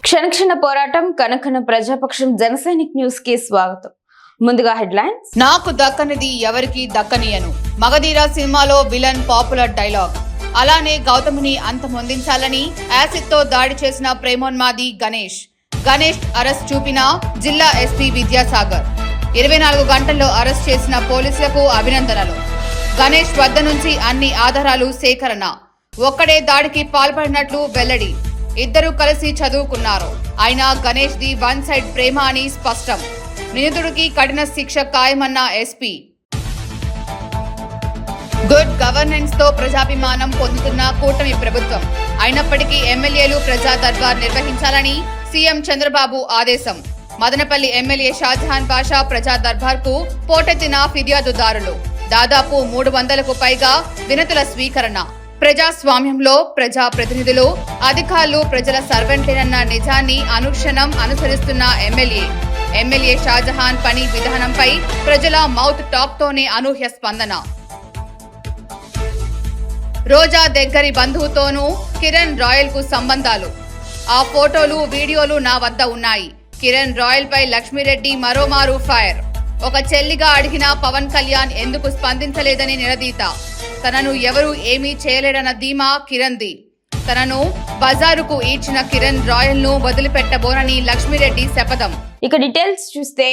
క్షణక్షణ పోరాటం కనకన ప్రజాపక్షం జనసైనిక్ న్యూస్ కి స్వాగతం. ముందుగా హెడ్లైన్స్. నాకు దక్కనిది ఎవరికి దక్కనియను. మగధీర సినిమాలో విలన్ పాపులర్ డైలాగ్. అలానే గౌతమిని అంతమొందించాలని యాసిడ్ తో దాడి చేసిన ప్రేమోన్మాది గణేష్ అరెస్ట్ చూపిన జిల్లా ఎస్పీ విద్యాసాగర్. 24 గంటల్లో అరెస్ట్ చేసిన పోలీసులకు అభినందనలు. గణేష్ వద్ద నుంచి అన్ని ఆధారాలు సేకరణ. ఒక్కడే దాడికి పాల్పడినట్లు వెల్లడి. ఇద్దరు కలిసి చదువుకున్నారు. అయినా గణేష్ ది వన్ సైడ్ ప్రేమ అని స్పష్టం. నిందితుడికి కఠిన శిక్ష ఖాయమన్న ఎస్పీ. గుడ్ గవర్నెన్స్ తో ప్రజాభిమానం పొందుతున్న కూటమి ప్రభుత్వం. అయినప్పటికీ ఎమ్మెల్యేలు ప్రజా దర్బార్ నిర్వహించాలని సీఎం చంద్రబాబు ఆదేశం. మదనపల్లి ఎమ్మెల్యే షాజహాన్ బాషా ప్రజా దర్బార్ కు పోటెత్తిన ఫిర్యాదుదారులు. దాదాపు 300కు పైగా వినతుల స్వీకరణ. ప్రజాస్వామ్యంలో ప్రజా ప్రతినిధులు, అధికారులు ప్రజల సర్వెంట్లేనన్న నిజాన్ని అనుక్షణం అనుసరిస్తున్న ఎమ్మెల్యే షాజహాన్ పని విధానంపై ప్రజల మౌత్ టాక్ తోనే అనూహ్య స్పందన. రోజా దగ్గరి బంధువుతోనూ కిరణ్ రాయల్ కు సంబంధాలు. ఆ ఫోటోలు, వీడియోలు నా వద్ద ఉన్నాయి. కిరణ్ రాయల్ పై లక్ష్మీరెడ్డి మరోమారు ఫైర్. ఒక చెల్లిగా అడిగిన పవన్ కళ్యాణ్ ఎందుకు స్పందించలేదని నిలదీత. తనను ఎవరూ ఏమీ చేయలేడన్న ధీమా కిరణ్ది. తనను బజారుకు ఈడ్చిన కిరణ్ రాయల్ ను వదిలిపెట్టబోనని లక్ష్మీరెడ్డి శపథం. ఇక డీటెయిల్స్ చూస్తే,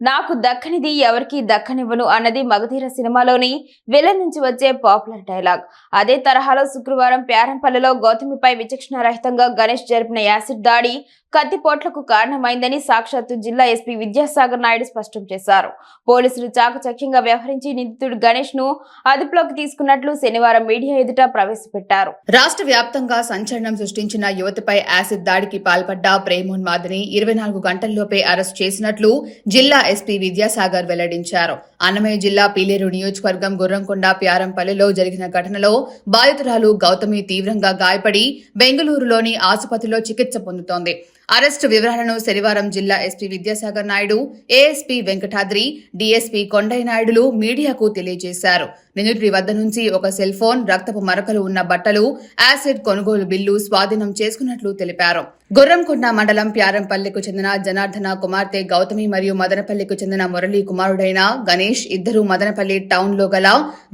నాకు దక్కనిది ఎవరికి దక్కనివ్వను అన్నది మగధీర సినిమాలోని విలన్ నుంచి వచ్చే పాపులర్ డైలాగ్. అదే తరహాలో శుక్రవారం ప్యారంపల్లిలో గౌతమిపై విచక్షణారహితంగా గణేష్ జరిపిన యాసిడ్ దాడి కత్తిపోట్లకు కారణమైందని సాక్షాత్తు జిల్లా ఎస్పీ విద్యాసాగర్ నాయుడు స్పష్టం చేశారు. పోలీసులు చాకచక్యంగా వ్యవహరించి నిందితుడు గణేష్ ను అదుపులోకి తీసుకున్నట్లు శనివారం మీడియా ఎదుట ప్రవేశపెట్టారు. రాష్ట్ర వ్యాప్తంగా సంచలనం సృష్టించిన యువతిపై యాసిడ్ దాడికి పాల్పడ్డ ప్రేమోన్మాదిని 24 గంటల్లోపే అరెస్ట్ చేసినట్లు జిల్లా ఎస్పీ విద్యాసాగర్ వెల్లడించారు. అన్నమయ్య జిల్లా పీలేరు నియోజకవర్గం గుర్రంకొండ ప్యారంపల్లిలో జరిగిన ఘటనలో బాధితురాలు గౌతమి తీవ్రంగా గాయపడి బెంగళూరులోని ఆసుపత్రిలో చికిత్స పొందుతోంది. అరెస్టు వివరాలను శనివారం జిల్లా SP Vidyasagar Naidu, ASP Venkatadri, DSP Kondaiah నాయుడులు మీడియాకు తెలియజేశారు. నిందితుడి వద్ద నుంచి ఒక సెల్ ఫోన్, రక్తపు మరకలు ఉన్న బట్టలు, యాసిడ్ కొనుగోలు బిల్లు స్వాధీనం చేసుకున్నట్లు తెలిపారు. గుర్రంకొండ మండలం ప్యారంపల్లికు చెందిన జనార్దన కుమార్తె గౌతమి మరియు మదనపల్లికి చెందిన మురళీ కుమారుడైన గణేష్ ఇద్దరు మదనపల్లి టౌన్ లో గల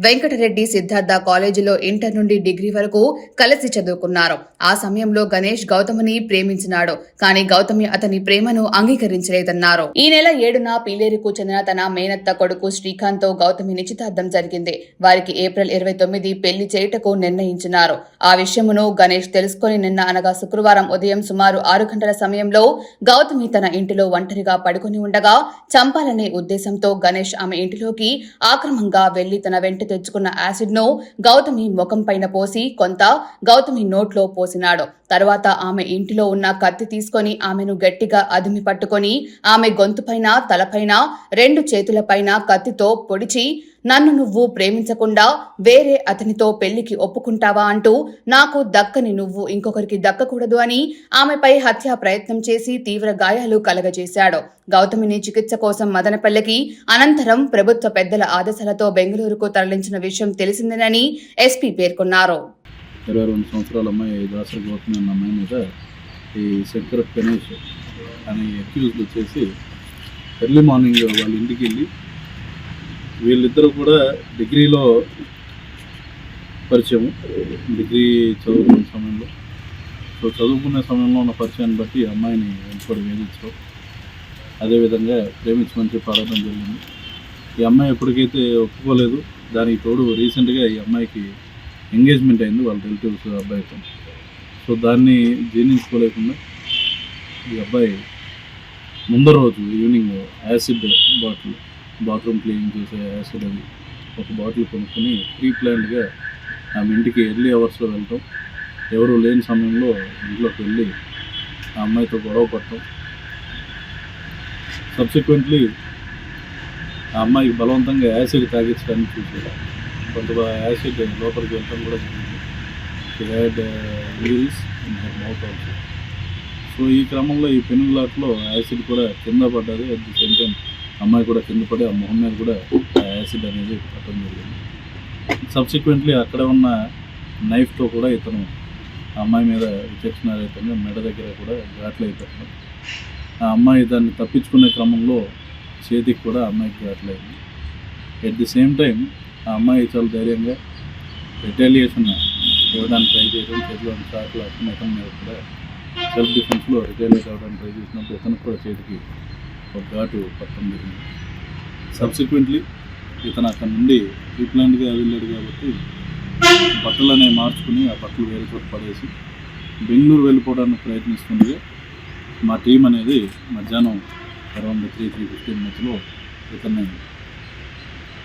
వెంకటరెడ్డి సిద్ధార్థ కాలేజీలో ఇంటర్ నుండి డిగ్రీ వరకు కలిసి చదువుకున్నారు. ఆ సమయంలో గణేష్ గౌతమిని ప్రేమించినాడు. కానీ గౌతమి అతని ప్రేమను అంగీకరించలేదన్నారు. ఈ నెల 7న పీలేరుకు చెందిన తన మేనత్త కొడుకు శ్రీకాంత్ తో గౌతమి నిశ్చితార్థం జరిగింది. వారికి ఏప్రిల్ 29 పెళ్లి చేయుటకు నిర్ణయించినారు. ఆ విషయమును గణేష్ తెలుసుకుని నిన్న అనగా శుక్రవారం ఉదయం సుమారు 6 గంటల సమయంలో గౌతమి తన ఇంటిలో ఒంటరిగా పడుకుని ఉండగా చంపాలనే ఉద్దేశంతో గణేష్ ఆమె ఇంటిలోకి ఆక్రమంగా వెళ్లి తన వెంట తెచ్చుకున్న యాసిడ్ ను గౌతమి ముఖం పైన పోసి కొంత గౌతమి నోట్లో పోసినాడు. తర్వాత ఆమె ఇంటిలో ఉన్న కత్తి తీసుకుని ఆమెను గట్టిగా అదిమి పట్టుకుని ఆమె గొంతుపైన, తలపైన, 2 చేతులపైన కత్తితో పొడిచి, నన్ను నువ్వు ప్రేమించకుండా వేరే అతనితో పెళ్లికి ఒప్పుకుంటావా అంటూ నాకు దక్కని నువ్వు ఇంకొకరికి దక్కకూడదు అని ఆమెపై హత్యా ప్రయత్నం చేసి తీవ్ర గాయాలు కలగజేశాడు. గౌతమిని చికిత్స కోసం మదనపల్లికి, అనంతరం ప్రభుత్వ పెద్దల ఆదేశాలతో బెంగళూరుకు తరలించిన విషయం తెలిసిందేనని ఎస్పీ పేర్కొన్నారు. 22 సంవత్సరాల అమ్మాయి దాసరి గౌతమి అన్న అమ్మాయి మీద ఈ శంకర్ గణేష్ అనే అక్యూజ్డ్ వచ్చేసి ఎర్లీ మార్నింగ్ వాళ్ళ ఇంటికి వెళ్ళి, వీళ్ళిద్దరూ కూడా డిగ్రీలో పరిచయం, డిగ్రీ చదువుకునే సమయంలో చదువుకునే సమయంలో ఉన్న పరిచయాన్ని బట్టి అమ్మాయిని వెంటబడి వేధించడం, అదేవిధంగా ప్రేమించమని చెప్పి అడగడం జరిగింది. ఈ అమ్మాయి ఎప్పటికైతే ఒప్పుకోలేదు. దానికి తోడు రీసెంట్గా ఈ అమ్మాయికి ఎంగేజ్మెంట్ అయింది వాళ్ళ రిలేటివ్స్ అబ్బాయితో. సో దాన్ని జీర్ణించుకోలేకుండా ఈ అబ్బాయి ముందు రోజు evening acid bottle, bathroom cleaning చేసే యాసిడ్ అది ఒక బాటిల్ కొనుక్కొని ప్రీ ప్లాన్డ్గా ఆమె ఇంటికి ఎర్లీ అవర్స్లో వెళ్ళటం, ఎవరు లేని సమయంలో ఇంట్లోకి వెళ్ళి ఆ అమ్మాయితో గొడవ పడటం, సబ్సిక్వెంట్లీ ఆ అమ్మాయికి బలవంతంగా యాసిడ్ తాగించడానికి చూసారు. కొంత యాసిడ్ లోపలికి వెళ్ళటం కూడా జరిగింది. She had injuries in her mouth also. So ఈ క్రమంలో ఈ పెనుగులాట్లో యాసిడ్ కూడా కింద పడ్డది. అట్ ది సేమ్ టైం అమ్మాయి కూడా కింద పడి ఆ మొహం మీద కూడా యాసిడ్ అనేది పట్టడం జరిగింది. సబ్సిక్వెంట్లీ అక్కడ ఉన్న నైఫ్తో కూడా ఇతను ఆ అమ్మాయి మీద విచక్షణారహితంగా మెడ దగ్గర కూడా ఘాట్లు అయిపోతుంది. ఆ అమ్మాయి దాన్ని తప్పించుకునే క్రమంలో చేతికి కూడా అమ్మాయికి ఘాట్లయింది. ఎట్ ది సేమ్ టైం ఆ అమ్మాయి చాలా ధైర్యంగా రిటాలియేషన్ ఇవ్వడానికి ట్రై చేయడం, చేతిలో షాట్లు అతను ఇతని మీద కూడా సెల్ఫ్ డిఫెన్స్లో రిటాలియేట్ అవ్వడానికి ట్రై చేసినప్పుడు ఇతనికి కూడా చేతికి ఒక ఘాటు పట్టడం జరిగింది. సబ్సిక్వెంట్లీ ఇతను అక్కడ నుండి ప్రీప్లాన్డ్గా వెళ్ళాడు కాబట్టి బట్టలు అనేవి మార్చుకుని ఆ బట్టలు వేరే చోట పడేసి బెంగళూరు వెళ్ళిపోవడానికి ప్రయత్నిస్తుండగా మా టీం అనేది మధ్యాహ్నం అరౌండ్ 3:15 మధ్యలో ఇతన్ని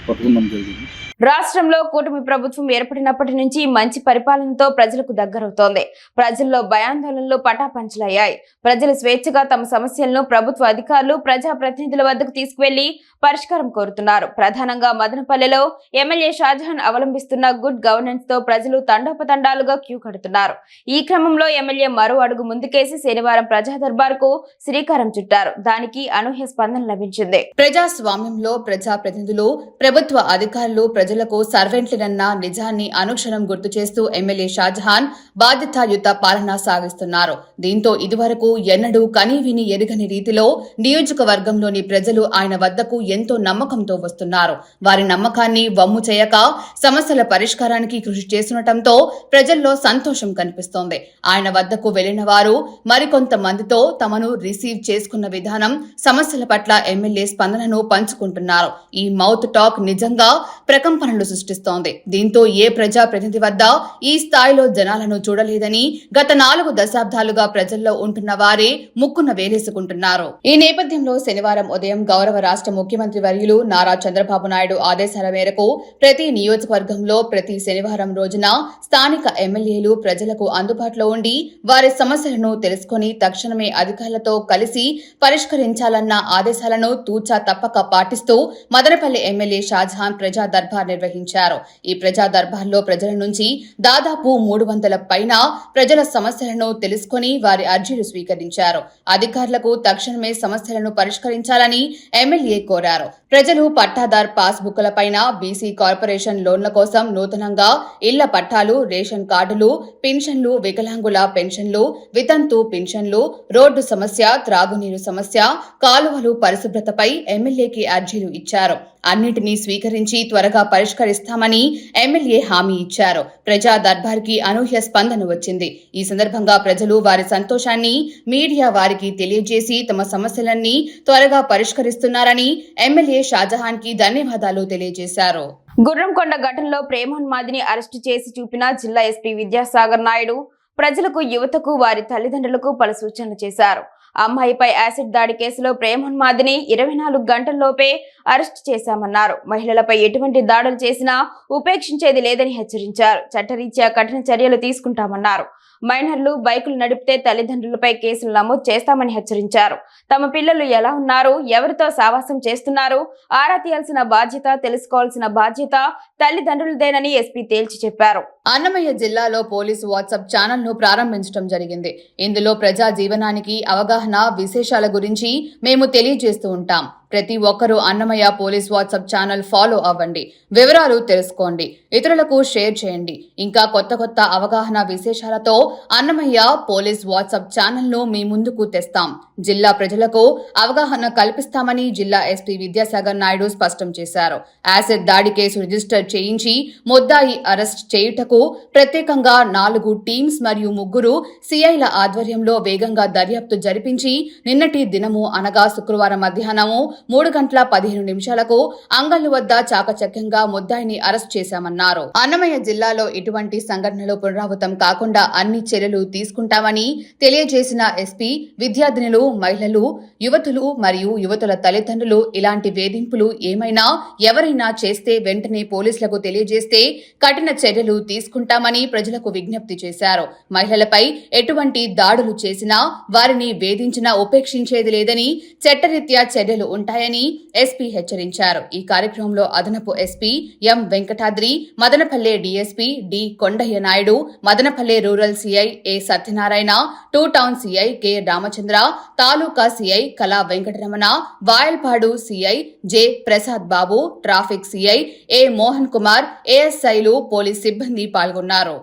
పట్టుకోవడం జరిగింది. రాష్ట్రంలో కూటమి ప్రభుత్వం ఏర్పడినప్పటి నుంచి మంచి పరిపాలనతో ప్రజలకు దగ్గరవుతోంది. ప్రజల్లో భయాందోళనలు పటాపంచలయ్యాయి. ప్రజలు స్వేచ్ఛగా తమ సమస్యలను ప్రభుత్వ అధికారులు, ప్రజా ప్రతినిధుల వద్దకు తీసుకువెళ్లి పరిష్కారం కోరుతున్నారు. ప్రధానంగా మదనపల్లెలో ఎమ్మెల్యే షాజహాన్ అవలంబిస్తున్న గుడ్ గవర్నెన్స్ తో ప్రజలు తండోపతండాలుగా క్యూ కడుతున్నారు. ఈ క్రమంలో ఎమ్మెల్యే మరో అడుగు ముందుకేసి శనివారం ప్రజా దర్బార్ కు శ్రీకారం చుట్టారు. దానికి అనూహ్య స్పందన లభించింది. ప్రజాస్వామ్యంలో ప్రజా ప్రతినిధులు, ప్రభుత్వ అధికారులు ప్రజలకు సర్వెంట్లన్న నిజాన్ని అనుక్షణం గుర్తు చేస్తూ ఎమ్మెల్యే షాజహాన్ బాధ్యతాయుత పాలన సాగిస్తున్నారు. దీంతో ఇదివరకు ఎన్నడూ కనీవిని ఎరుగని రీతిలో నియోజకవర్గంలోని ప్రజలు ఆయన వద్దకు ఎంతో నమ్మకంతో వస్తున్నారు. వారి నమ్మకాన్ని వమ్ము చేయక సమస్యల పరిష్కారానికి కృషి చేస్తుండటంతో ప్రజల్లో సంతోషం కనిపిస్తోంది. ఆయన వద్దకు వెళ్లిన వారు మరికొంతమందితో తమను రిసీవ్ చేసుకున్న విధానం, సమస్యల పట్ల ఎమ్మెల్యే స్పందనను పంచుకుంటున్నారు. ఈ మౌత్ టాక్ నిజంగా ప్రకంపనలు సృష్టిస్తోంది. దీంతో ఏ ప్రజా ప్రతినిధి వద్ద ఈ స్థాయిలో జనాలను చూడలేదని గత 4 దశాబ్దాలుగా ప్రజల్లో ఉంటున్న వారే ముక్కున వేలేసుకుంటున్నారు. ఈ నేపథ్యంలో శనివారం ఉదయం గౌరవ రాష్ట్ర ముఖ్యమంత్రి వర్యులు నారా చంద్రబాబు నాయుడు ఆదేశాల మేరకు ప్రతి నియోజకవర్గంలో ప్రతి శనివారం రోజున స్థానిక ఎమ్మెల్యేలు ప్రజలకు అందుబాటులో ఉండి వారి సమస్యలను తెలుసుకుని తక్షణమే అధికారులతో కలిసి పరిష్కరించాలన్న ఆదేశాలను తూచా తప్పక పాటిస్తూ మదనపల్లి ఎమ్మెల్యే షాజహాన్ ప్రజా దర్బార్ నిర్వహించారు. ఈ ప్రజా దర్బార్లో ప్రజల నుంచి దాదాపు 300 పైన ప్రజల సమస్యలను తెలుసుకుని వారి అర్జీలు స్వీకరించారు. అధికారులకు తక్షణమే సమస్యలను పరిష్కరించాలని ఎమ్మెల్యే కోరారు. ప్రజలు పట్టాదార్ పాస్ బుక్లపైన, బీసీ కార్పొరేషన్ లోన్ల కోసం నూతనంగా ఇళ్ల పట్టాలు, రేషన్ కార్డులు, పెన్షన్లు, వికలాంగుల పెన్షన్లు, వితంతు పెన్షన్లు, రోడ్డు సమస్య, త్రాగునీరు సమస్య, కాలువలు పరిశుభ్రతపై ఎమ్మెల్యేకి అర్జీలు ఇచ్చారు. అన్నింటినీ స్వీకరించి త్వరగా పరిష్కరిస్తామని ఎమ్మెల్యే హామీ ఇచ్చారు. ప్రజా దర్బార్కి అనూహ్య స్పందన వచ్చింది. ఈ సందర్భంగా ప్రజలు వారి సంతోషాన్ని మీడియా వారికి తెలియజేసి తమ సమస్యలన్నీ త్వరగా పరిష్కరిస్తున్నారని ఎమ్మెల్యే షాజహాన్ కి ధన్యవాదాలు తెలియజేశారు. గుర్రంకొండ ఘటనలో ప్రేమోన్మాదిని అరెస్టు చేసి చూపిన జిల్లా ఎస్పీ విద్యాసాగర్ నాయుడు ప్రజలకు, యువతకు, వారి తల్లిదండ్రులకు పలు సూచనలు చేశారు. అమ్మాయిపై యాసిడ్ దాడి కేసులో ప్రేమోన్మాదిని 24 గంటల్లోపే అరెస్టు చేశామన్నారు. మహిళలపై ఎటువంటి దాడులు చేసినా ఉపేక్షించేది లేదని హెచ్చరించారు. చట్టరీత్యా కఠిన చర్యలు తీసుకుంటామన్నారు. మైనర్లు బైకులు నడిపితే తల్లిదండ్రులపై కేసులు నమోదు చేస్తామని హెచ్చరించారు. తమ పిల్లలు ఎలా ఉన్నారు, ఎవరితో సావాసం చేస్తున్నారు, ఆరా తీయాల్సిన బాధ్యత, తెలుసుకోవాల్సిన బాధ్యత తల్లిదండ్రులదేనని ఎస్పీ తేల్చి చెప్పారు. అన్నమయ్య జిల్లాలో పోలీసు వాట్సాప్ ఛానల్ ను ప్రారంభించడం జరిగింది. ఇందులో ప్రజా జీవనానికి అవగాహన, విశేషాల గురించి మేము తెలియజేస్తూ ఉంటాం. ప్రతి ఒక్కరూ Annamayya police WhatsApp channel follow అవ్వండి, వివరాలు తెలుసుకోండి, ఇతరులకు షేర్ చేయండి. ఇంకా కొత్త కొత్త అవగాహన విశేషాలతో అన్నమయ్య పోలీస్ వాట్సాప్ ఛానల్ ను మీ ముందుకు తెస్తాం. జిల్లా ప్రజలకు అవగాహన కల్పిస్తామని జిల్లా ఎస్పీ విద్యాసాగర్ నాయుడు స్పష్టం చేశారు. యాసిడ్ దాడి కేసు రిజిస్టర్ చేయించి ముద్దాయి అరెస్ట్ చేయుటకు ప్రత్యేకంగా 4 టీమ్స్ మరియు 3 సిఐల ఆధ్వర్యంలో వేగంగా దర్యాప్తు జరిపించి నిన్నటి దినము అనగా శుక్రవారం మధ్యాహ్నము 3:15 అంగళ్ళు వద్ద చాకచక్యంగా ముద్దాయిని అరెస్ట్ చేశామన్నారు. అన్నమయ్య జిల్లాలో ఇటువంటి సంఘటనలు పునరావృతం కాకుండా అన్ని చర్యలు తీసుకుంటామని తెలియజేసిన ఎస్పీ విద్యార్థినులు, మహిళలు, యువతులు మరియు యువతుల తల్లిదండ్రులు ఇలాంటి వేధింపులు ఏమైనా ఎవరైనా చేస్తే వెంటనే పోలీసులకు తెలియజేస్తే కఠిన చర్యలు తీసుకుంటామని ప్రజలకు విజ్ఞప్తి చేశారు. మహిళలపై ఎటువంటి దాడులు చేసినా, వారిని వేధించినా ఉపేక్షించేది లేదని, చట్టరీత్యా చర్యలు ఉంటాయని ఎస్పీ హెచ్చరించారు. ఈ కార్యక్రమంలో అదనపు SP M Venkatadri, Madanapalle DSP D Kondaiah Naidu, Madanapalle rural CI A Satyanarayana, 2 town CI K Ramachandra, taluka CI Kala Venkataramana, Vayalpadu CI J Prasad Babu, traffic CI A Mohan Kumar, ఏఎస్ఐలు, పోలీస్ సిబ్బంది పాల్గొన్నారు.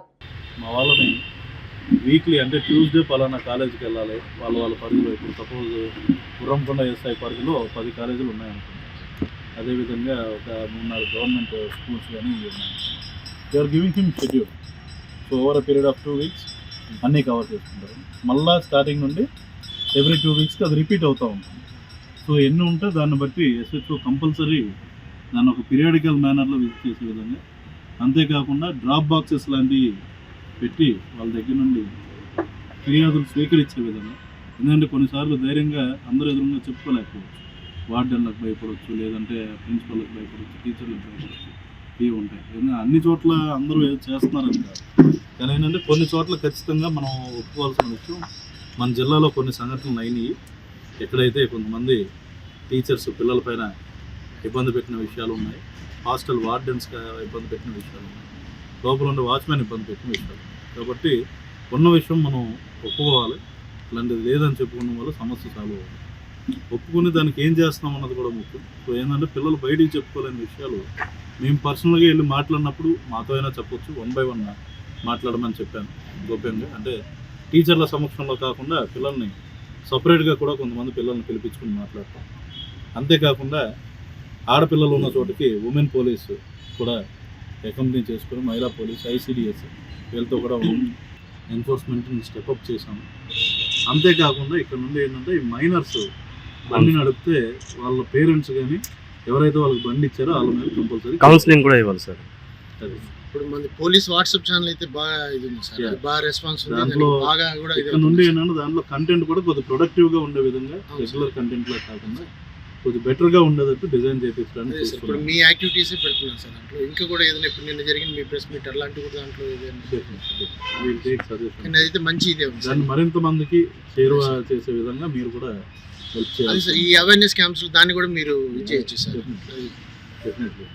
మా వాళ్ళని వీక్లీ అంటే ట్యూస్డే పలానా కాలేజీకి వెళ్ళాలి వాళ్ళ పరిధిలో. ఇప్పుడు సపోజ్ గుర్రంకొండ ఎస్ఐ పరిధిలో 10 కాలేజీలు ఉన్నాయనుకోండి, అదేవిధంగా ఒక 3-4 గవర్నమెంట్ స్కూల్స్ కానీ ఉన్నాయి. They are giving him schedule. So over a period of 2 weeks అన్నీ కవర్ చేసుకుంటారు. మళ్ళీ స్టార్టింగ్ నుండి ఎవ్రీ 2 weeksకి అది రిపీట్ అవుతూ ఉంటుంది. సో ఎన్ని ఉంటే దాన్ని బట్టి ఎస్హెచ్ఓ కంపల్సరీ దాన్ని ఒక పీరియాడికల్ మేనర్లో విజిట్ చేసే విధంగా, అంతేకాకుండా డ్రాప్ బాక్సెస్ లాంటివి పెట్టి వాళ్ళ దగ్గర నుండి ఫిర్యాదులు స్వీకరించే విధంగా. ఎందుకంటే కొన్నిసార్లు ధైర్యంగా అందరూ ఎదురుగా చెప్పుకోలేకపోవచ్చు. వార్డెన్లకు భయపడవచ్చు, లేదంటే ప్రిన్సిపల్కి భయపడవచ్చు, టీచర్లకు భయపడవచ్చు, ఇవి ఉంటాయి. ఎందుకంటే అన్ని చోట్ల అందరూ ఏదో చేస్తున్నారని కాదు, కానీ ఏంటంటే కొన్ని చోట్ల ఖచ్చితంగా మనం ఒప్పుకోవాల్సిన విషయం, మన జిల్లాలో కొన్ని సంఘటనలు అయినాయి ఎక్కడైతే కొంతమంది టీచర్స్ పిల్లలపైన ఇబ్బంది పెట్టిన విషయాలు ఉన్నాయి, హాస్టల్ వార్డెన్స్గా ఇబ్బంది పెట్టిన విషయాలు ఉన్నాయి, లోపల ఉండే వాచ్మెన్ ఇబ్బంది పెట్టిన విషయాలు. కాబట్టి ఉన్న విషయం మనం ఒప్పుకోవాలి. ఇలాంటిది లేదని చెప్పుకున్న వల్ల సమస్య సాల్వ్ అవ్వాలి. ఒప్పుకుని దానికి ఏం చేస్తాం అన్నది కూడా ముఖ్యం. సో ఏంటంటే పిల్లలు బయటికి చెప్పుకోలేని విషయాలు మేము పర్సనల్గా వెళ్ళి మాట్లాడినప్పుడు మాతో అయినా చెప్పొచ్చు, 1 by 1 మాట్లాడమని చెప్పాను గోప్యంగా. అంటే టీచర్ల సమక్షంలో కాకుండా పిల్లల్ని సపరేట్గా కూడా కొంతమంది పిల్లల్ని పిలిపించుకుని మాట్లాడతాం. అంతేకాకుండా ఆడపిల్లలు ఉన్న చోటికి ఉమెన్ పోలీసు కూడా అకంపెనీ చేసుకుని మహిళా పోలీస్, ఐసిడిఎస్ వీళ్ళతో కూడా ఎన్ఫోర్స్మెంట్ని స్టెప్అప్ చేశాము. అంతేకాకుండా ఇక్కడ నుండి ఏంటంటే ఈ మైనర్స్ బండి నడిపితే వాళ్ళ పేరెంట్స్ కానీ ఎవరైతే వాళ్ళకి బండి ఇచ్చారో వాళ్ళ మీద కంపల్సరీ కౌన్సిలింగ్ కూడా ఇవ్వాలి సార్. అది ఇప్పుడు మన పోలీస్ వాట్సాప్ ఛానల్ అయితే బాగా ఇది ఉంది సార్, అది బాగా రెస్పాన్స్ ఉంది. దాంట్లో బాగా కూడా ఇది ఇక్కడ నుండి ఏంటంటే దాంట్లో కంటెంట్ కూడా కొద్దిగా ప్రొడక్టివ్గా ఉండే విధంగా, రెగ్యులర్ కంటెంట్లో కాకుండా కొద్దిగా బెటర్గా ఉండేటట్టు డిజైన్ చేయించడానికి. ఇప్పుడు మీ యాక్టివిటీస్ పెడుతున్నాను సార్ దాంట్లో. ఇంకా కూడా ఏదైనా ఇప్పుడు నిన్న జరిగింది మీ ప్రెస్ మీట్ అలాంటివి కూడా దాంట్లో ఏదైనా అయితే మంచి ఇదే ఉంది సార్. దాన్ని మరింత మందికి చేరువ చేసే విధంగా మీరు కూడా హెల్ప్ అది చేయాలి సార్, ఈ అవేర్నెస్ క్యాంప్స్ దాన్ని కూడా మీరు చేయొచ్చు సార్. డెఫినెట్లీ.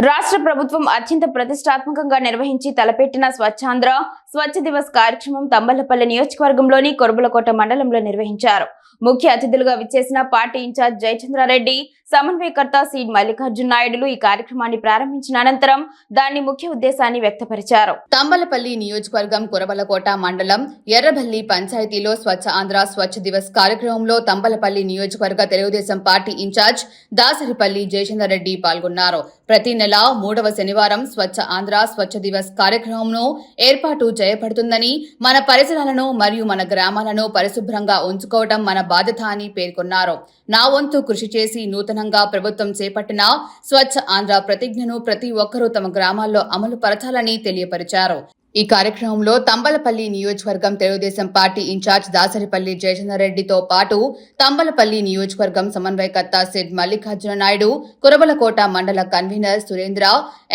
రాష్ట్ర ప్రభుత్వం అత్యంత ప్రతిష్టాత్మకంగా నిర్వహించి తలపెట్టిన స్వచ్ఛాంధ్ర స్వచ్ఛ దివస్ కార్యక్రమం తంబళ్లపల్లి నియోజకవర్గంలోని కొరబలకోట మండలంలో నిర్వహించారు. ముఖ్య అతిథులుగా విచ్చేసిన పార్టీ ఇన్ఛార్జ్ జయచంద్రారెడ్డి, సమన్వయకర్త సీడ్ మల్లికార్జున నాయుడులు ఈ కార్యక్రమాన్ని ప్రారంభించిన అనంతరం దాని ముఖ్య ఉద్దేశాన్ని వ్యక్తపరిచారు. తంబలపల్లి నియోజకవర్గం కొరబలకోట మండలం ఎర్రబల్లి పంచాయతీలో స్వచ్ఛ ఆంధ్ర స్వచ్ఛ దివస్ కార్యక్రమంలో తంబలపల్లి నియోజకవర్గ తెలుగుదేశం పార్టీ ఇన్ఛార్జ్ దాసరిపల్లి జయచంద్రారెడ్డి పాల్గొన్నారు. ప్రతి నెల 3వ శనివారం స్వచ్ఛ ఆంధ్ర స్వచ్ఛ దివస్ కార్యక్రమంను ఏర్పాటు చేయబడుతుందని, మన పరిసరాలను మరియు మన గ్రామాలను పరిశుభ్రంగా ఉంచుకోవడం మన బాధ్యత అని పేర్కొన్నారు. నా వంతు కృషి చేసి నూతనంగా ప్రభుత్వం చేపట్టిన స్వచ్ఛ ఆంధ్ర ప్రతిజ్ఞను ప్రతి ఒక్కరూ తమ గ్రామాల్లో అమలు పరచాలని తెలియపరిచారు. ఈ కార్యక్రమంలో తంబలపల్లి నియోజకవర్గం తెలుగుదేశం పార్టీ ఇన్ఛార్జ్ దాసరిపల్లి జయచంద్రారెడ్డితో పాటు తంబలపల్లి నియోజకవర్గం సమన్వయకర్త సిడ్ మల్లికార్జున నాయుడు, కురబలకోట మండల convener Surendra,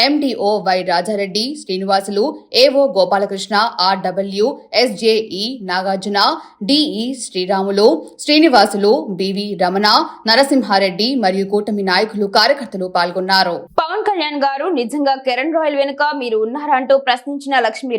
MDO Y Rajareddy, Srinivasulu, AO Gopalakrishna, RW, SJE Nagarjuna, DE Sriramulu, Srinivasulu, BV Ramana, Narasimhareddy మరియు కూటమి నాయకులు, కార్యకర్తలు పాల్గొన్నారు. పవన్ కళ్యాణ్ గారు నిజంగా కిరణ్ రాయల్ వెనుక మీరు ఉన్నారా అంటూ ప్రశ్నించిన లక్ష్మీరెడ్డి,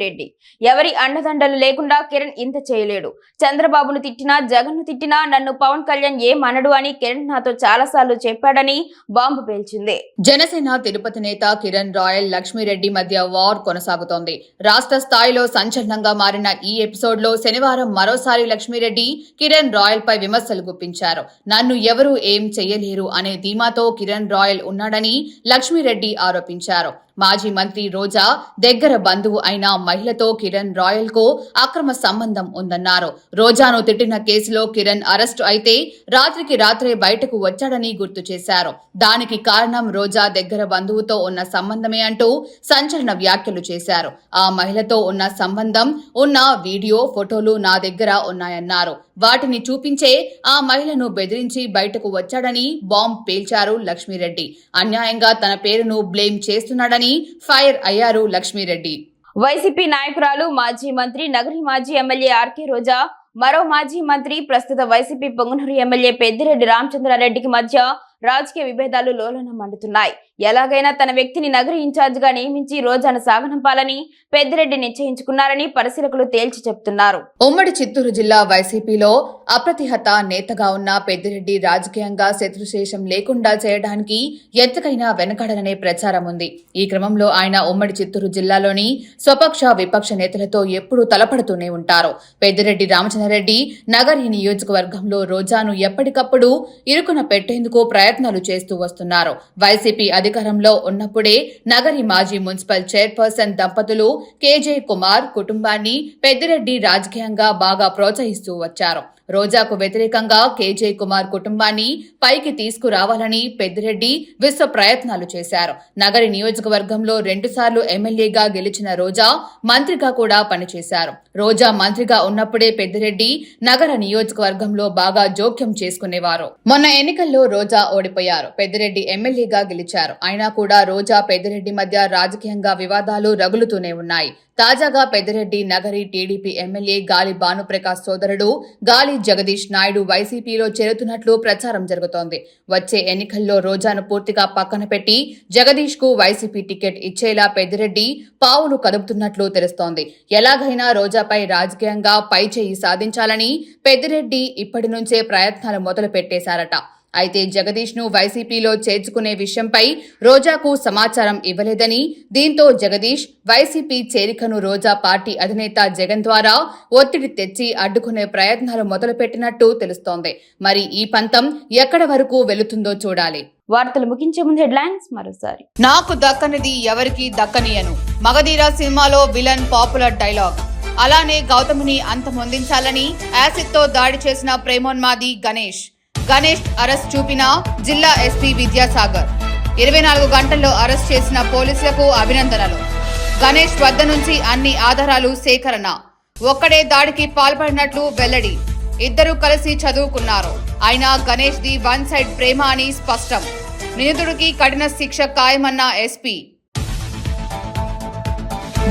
ఎవరి అండదండలు లేకుండా కిరణ్ ఇంత చేయలేడు. చంద్రబాబును తిట్టినా, జగన్ను తిట్టినా నన్ను పవన్ కళ్యాణ్ ఏమనడు అని కిరణ్ నాతో చాలాసార్లు చెప్పాడని బాంబు పేల్చింది. జనసేన తిరుపతి నేత కిరణ్ రాయల్, లక్ష్మీరెడ్డి మధ్య వార్ కొనసాగుతోంది. రాష్ట్ర స్థాయిలో సంచలనంగా మారిన ఈ ఎపిసోడ్ లో శనివారం మరోసారి లక్ష్మీరెడ్డి కిరణ్ రాయల్ పై విమర్శలు గుప్పించారు. నన్ను ఎవరూ ఏం చెయ్యలేరు అనే ధీమాతో కిరణ్ రాయల్ ఉన్నాడని లక్ష్మీరెడ్డి ఆరోపించారు. మాజీ మంత్రి రోజా దగ్గర బంధువు అయిన మహిళతో కిరణ్ రాయల్ కు అక్రమ సంబంధం ఉందన్నారు. రోజాను తిట్టిన కేసులో కిరణ్ అరెస్టు అయితే రాత్రికి రాత్రే బయటకు వచ్చాడని గుర్తు చేశారు. దానికి కారణం రోజా దగ్గర బంధువుతో ఉన్న సంబంధమే అంటూ సంచలన వ్యాఖ్యలు చేశారు. ఆ మహిళతో ఉన్న సంబంధం ఉన్న వీడియో, ఫోటోలు నా దగ్గర ఉన్నాయన్నారు. వాటిని చూపించే ఆ మహిళను బెదిరించి బయటకు వచ్చాడని బాంబ్ పేల్చారు లక్ష్మీరెడ్డి. అన్యాయంగా తన పేరును బ్లేమ్ చేస్తున్నాడని ఫైర్ అయ్యారు లక్ష్మీరెడ్డి. వైసీపీ నాయకురాలు, మాజీ మంత్రి, నగరి మాజీ ఎమ్మెల్యే ఆర్కే రోజా, మరో మాజీ మంత్రి, ప్రస్తుత వైసీపీ పొంగనూరు ఎమ్మెల్యే పెద్దిరెడ్డి రామచంద్రారెడ్డికి మధ్య రాజకీయ విభేదాలు లోలోన మండుతున్నాయి. ఎలాగైనా తన వ్యక్తిని నగర ఇన్ఛార్జ్ గా నియమించి రోజాను సాగనంపాలని పెద్దిరెడ్డి నిశ్చయించుకున్నారని పరిశీలకులు తేల్చి చెప్తున్నారు. ఉమ్మడి చిత్తూరు జిల్లా వైసీపీలో అప్రతిహత నేతగా ఉన్న పెద్దిరెడ్డి రాజకీయంగా శత్రుశేషం లేకుండా చేయడానికి ఎంతకైనా వెనకాడననే ప్రచారం ఉంది. ఈ క్రమంలో ఆయన ఉమ్మడి చిత్తూరు జిల్లాలోని స్వపక్ష విపక్ష నేతలతో ఎప్పుడూ తలపడుతూనే ఉంటారు. పెద్దిరెడ్డి రామచంద్రారెడ్డి నగరి నియోజకవర్గంలో రోజాను ఎప్పటికప్పుడు ఇరుకున పెట్టేందుకు ప్రయత్నాలు చేస్తూ వస్తున్నారు. వైసీపీ అధికారంలో ఉన్నప్పుడే నగరి మాజీ మున్సిపల్ చైర్పర్సన్ దంపతులు కేజే కుమార్ కుటుంబాన్ని పెద్దిరెడ్డి రాజకీయంగా బాగా ప్రోత్సహిస్తూ వచ్చారు. రోజాకు వ్యతిరేకంగా కేజే కుమార్ కుటుంబాన్ని పైకి తీసుకురావాలని పెద్దిరెడ్డి విశ్వ ప్రయత్నాలు చేశారు. నగరి నియోజకవర్గంలో 2 సార్లు ఎమ్మెల్యేగా గెలిచిన రోజా మంత్రిగా కూడా పనిచేశారు. రోజా మంత్రిగా ఉన్నప్పుడే పెద్దిరెడ్డి నగర నియోజకవర్గంలో బాగా జోక్యం చేసుకునేవారు. మొన్న ఎన్నికల్లో రోజా ఓడిపోయారు. పెద్దిరెడ్డి ఎమ్మెల్యేగా గెలిచారు. అయినా కూడా రోజా పెద్దిరెడ్డి మధ్య రాజకీయంగా వివాదాలు రగులుతూనే ఉన్నాయి. తాజాగా పెద్దిరెడ్డి నగరి టీడీపీ ఎమ్మెల్యే గాలి భానుప్రకాష్ సోదరుడు గాలి జగదీష్ నాయుడు వైసీపీలో చేరుతున్నట్లు ప్రచారం జరుగుతోంది. వచ్చే ఎన్నికల్లో రోజాను పూర్తిగా పక్కన పెట్టి జగదీష్ కు వైసీపీ టికెట్ ఇచ్చేలా పెద్దిరెడ్డి పావులు కదుపుతున్నట్లు తెలుస్తోంది. ఎలాగైనా రోజాపై రాజకీయంగా పైచేయి సాధించాలని పెద్దిరెడ్డి ఇప్పటి నుంచే ప్రయత్నాలు మొదలు పెట్టేశారట. అయితే జగదీష్ ను వైసీపీలో చేర్చుకునే విషయంపై రోజాకు సమాచారం ఇవ్వలేదని, దీంతో జగదీష్ వైసీపీ చేరికను రోజా పార్టీ అధినేత జగన్ ద్వారా ఒత్తిడి తెచ్చి అడ్డుకునే ప్రయత్నాలు మొదలుపెట్టినట్టు తెలుస్తోంది. మరి ఈ పంతం ఎక్కడి వరకు వెళుతుందో చూడాలి. వార్తలు ముగించే ముందు హెడ్లైన్స్ మరోసారి. నాకు దక్కనిది ఎవరికి దక్కనియను. మగధీర సినిమాలో విలన్ పాపులర్ డైలాగ్. అలానే గౌతమిని అంతమొందించాలని యాసిడ్ తో దాడి చేసిన ప్రేమోన్మాది గణేష్ అరెస్ట్ చూపిన జిల్లా ఎస్పీ విద్యాసాగర్. 24 గంటల్లో అరెస్ట్ చేసిన పోలీసులకు అభినందనలు. గణేష్ వద్ద నుంచి అన్ని ఆధారాలు సేకరణ. ఒక్కడే దాడికి పాల్పడినట్లు వెల్లడి. ఇద్దరు కలిసి చదువుకున్నారు. అయినా గణేష్ ది వన్ సైడ్ ప్రేమ అని స్పష్టం. నిందితుడికి కఠిన శిక్ష ఖాయమన్న ఎస్పీ.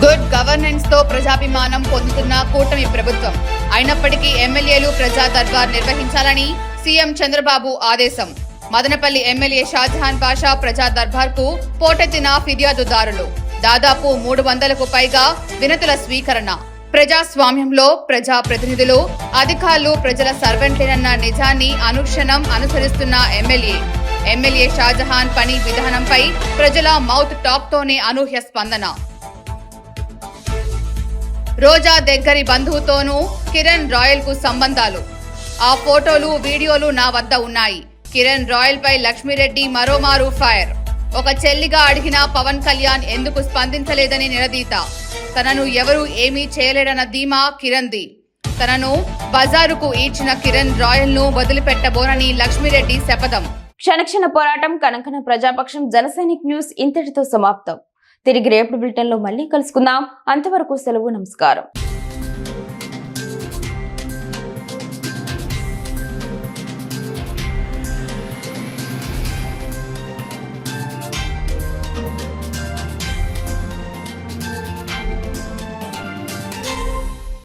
గుడ్ గవర్నెన్స్ తో ప్రజాభిమానం పొందుతున్న కూటమి ప్రభుత్వం. అయినప్పటికీ ఎమ్మెల్యేలు ప్రజా దర్బార్ నిర్వహించాలని సీఎం చంద్రబాబు ఆదేశం. మదనపల్లి ఎమ్మెల్యే షాజహాన్ బాషా ప్రజా దర్బార్ కు పోటెత్తిన ఫిర్యాదుదారులు. దాదాపు 300కు పైగా వినతుల స్వీకరణ. ప్రజాస్వామ్యంలో ప్రజా ప్రతినిధులు, అధికారులు ప్రజల సర్వెంట్లేనన్న నిజాన్ని అనుక్షణం అనుసరిస్తున్న ఎమ్మెల్యే షాజహాన్ పని విధానంపై ప్రజల మౌత్ టాక్ తోనే అనూహ్య స్పందన. రోజా దగ్గరి బంధువుతోనూ కిరణ్ రాయల్ కు సంబంధాలు. ఆ ఫోటోలు వీడియోలు నా వద్ద ఉన్నాయి. కిరణ్ రాయల్ పై లక్ష్మీరెడ్డి మరోమారు ఫైర్. ఒక చెల్లిగా అడిగిన పవన్ కళ్యాణ్ ఎందుకు స్పందించలేదని నిలదీత. తనను ఎవరూ ఏమీ చేయలేడన్న ధీమా కిరణ్ది. తనను బజారుకు ఈడ్చిన కిరణ్ రాయల్ ను వదిలిపెట్టబోనని లక్ష్మీరెడ్డి శపథం. క్షణక్షణ పోరాటం కనకన ప్రజాపక్షం జనసైనిక్ న్యూస్ ఇంతటితో సమాప్తం. తిరిగి రేపటి బులెటిన్ లో మళ్ళీ కలుసుకుందాం. అంతవరకు సెలవు. నమస్కారం.